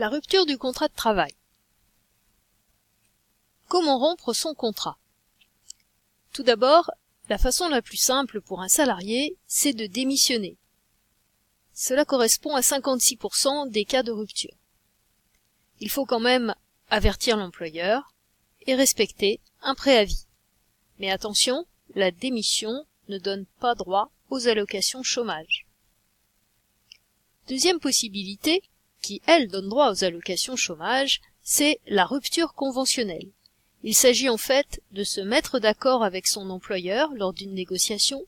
La rupture du contrat de travail. Comment rompre son contrat? Tout d'abord, la façon la plus simple pour un salarié, c'est de démissionner. Cela correspond à 56% des cas de rupture. Il faut quand même avertir l'employeur et respecter un préavis. Mais attention, la démission ne donne pas droit aux allocations chômage. Deuxième possibilité, qui elle donne droit aux allocations chômage, c'est la rupture conventionnelle. Il s'agit en fait de se mettre d'accord avec son employeur lors d'une négociation.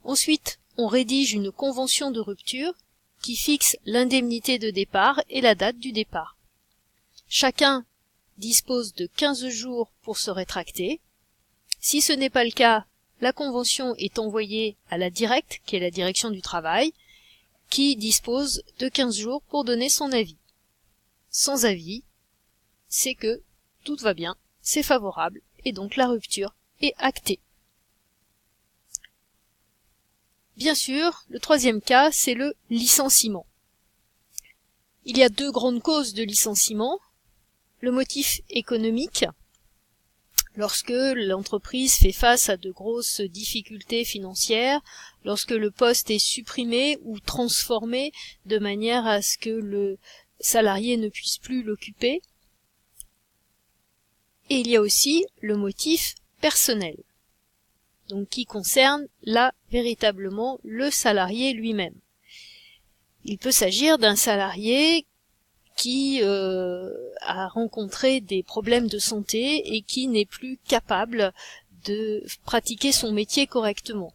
Ensuite, on rédige une convention de rupture qui fixe l'indemnité de départ et la date du départ. Chacun dispose de 15 jours pour se rétracter. Si ce n'est pas le cas, la convention est envoyée à la directe, qui est la direction du travail, qui dispose de 15 jours pour donner son avis. Sans avis, c'est que tout va bien, c'est favorable, et donc la rupture est actée. Bien sûr, le troisième cas, c'est le licenciement. Il y a deux grandes causes de licenciement. Le motif économique, lorsque l'entreprise fait face à de grosses difficultés financières, lorsque le poste est supprimé ou transformé de manière à ce que le salarié ne puisse plus l'occuper. Et il y a aussi le motif personnel, donc qui concerne là véritablement le salarié lui-même. Il peut s'agir d'un salarié qui a rencontré des problèmes de santé et qui n'est plus capable de pratiquer son métier correctement.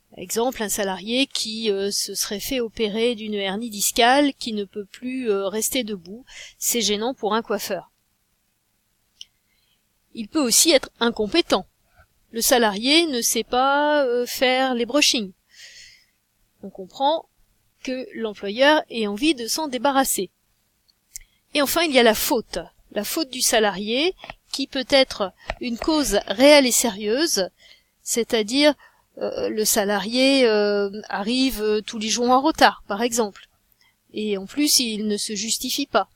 Par exemple, un salarié qui se serait fait opérer d'une hernie discale, qui ne peut plus rester debout, c'est gênant pour un coiffeur. Il peut aussi être incompétent. Le salarié ne sait pas faire les brushings. On comprend que l'employeur ait envie de s'en débarrasser. Et enfin, il y a la faute du salarié, qui peut être une cause réelle et sérieuse, c'est-à-dire le salarié arrive tous les jours en retard, par exemple, et en plus il ne se justifie pas.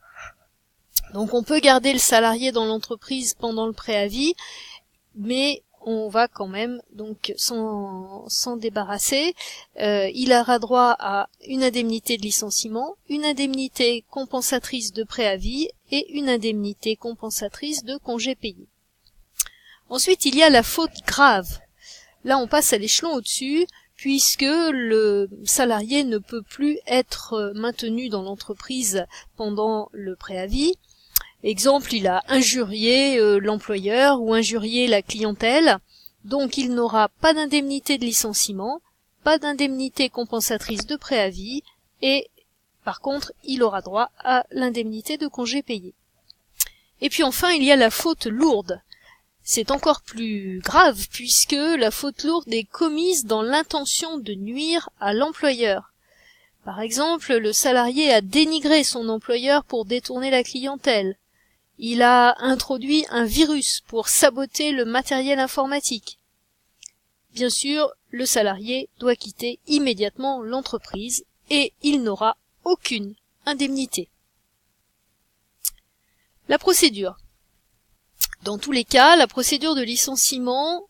Donc on peut garder le salarié dans l'entreprise pendant le préavis, mais on va quand même donc s'en débarrasser. Il aura droit à une indemnité de licenciement, une indemnité compensatrice de préavis et une indemnité compensatrice de congés payés. Ensuite, il y a la faute grave. Là, on passe à l'échelon au-dessus, puisque le salarié ne peut plus être maintenu dans l'entreprise pendant le préavis. Exemple, il a injurié l'employeur ou injurié la clientèle, donc il n'aura pas d'indemnité de licenciement, pas d'indemnité compensatrice de préavis, et par contre, il aura droit à l'indemnité de congés payés. Et puis enfin, il y a la faute lourde. C'est encore plus grave, puisque la faute lourde est commise dans l'intention de nuire à l'employeur. Par exemple, le salarié a dénigré son employeur pour détourner la clientèle. Il a introduit un virus pour saboter le matériel informatique. Bien sûr, le salarié doit quitter immédiatement l'entreprise et il n'aura aucune indemnité. La procédure. Dans tous les cas, la procédure de licenciement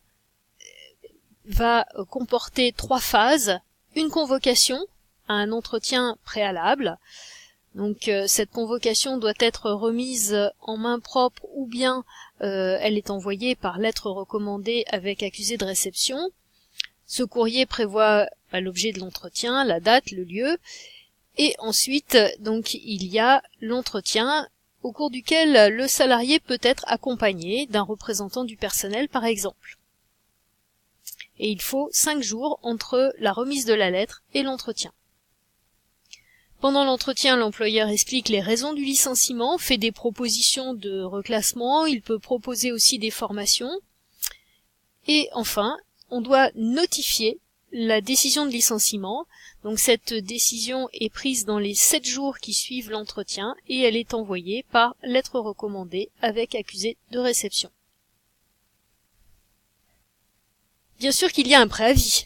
va comporter 3 phases. Une convocation à un entretien préalable. Donc cette convocation doit être remise en main propre ou bien elle est envoyée par lettre recommandée avec accusé de réception. Ce courrier prévoit l'objet de l'entretien, la date, le lieu, et ensuite donc il y a l'entretien au cours duquel le salarié peut être accompagné d'un représentant du personnel par exemple. Et il faut 5 jours entre la remise de la lettre et l'entretien. Pendant l'entretien, l'employeur explique les raisons du licenciement, fait des propositions de reclassement, il peut proposer aussi des formations. Et enfin, on doit notifier la décision de licenciement. Donc cette décision est prise dans les 7 jours qui suivent l'entretien et elle est envoyée par lettre recommandée avec accusé de réception. Bien sûr qu'il y a un préavis.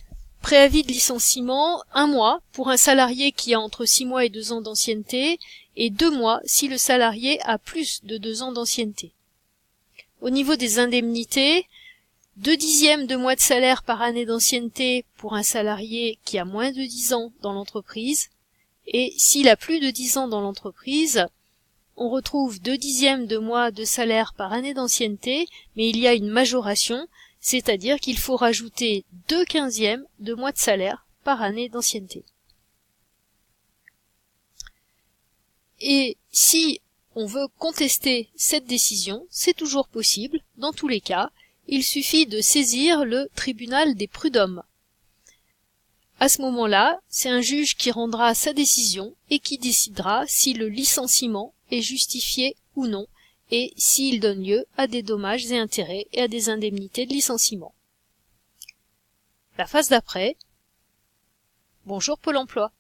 préavis de licenciement, 1 mois pour un salarié qui a entre 6 mois et 2 ans d'ancienneté, et 2 mois si le salarié a plus de 2 ans d'ancienneté. Au niveau des indemnités, 2/10 de mois de salaire par année d'ancienneté pour un salarié qui a moins de 10 ans dans l'entreprise, et s'il a plus de 10 ans dans l'entreprise, on retrouve 2/10 de mois de salaire par année d'ancienneté, mais il y a une majoration, c'est-à-dire qu'il faut rajouter 2/15 de mois de salaire par année d'ancienneté. Et si on veut contester cette décision, c'est toujours possible, dans tous les cas, il suffit de saisir le tribunal des prud'hommes. À ce moment-là, c'est un juge qui rendra sa décision et qui décidera si le licenciement est justifié ou non, et s'il donne lieu à des dommages et intérêts et à des indemnités de licenciement. La phase d'après. Bonjour Pôle emploi.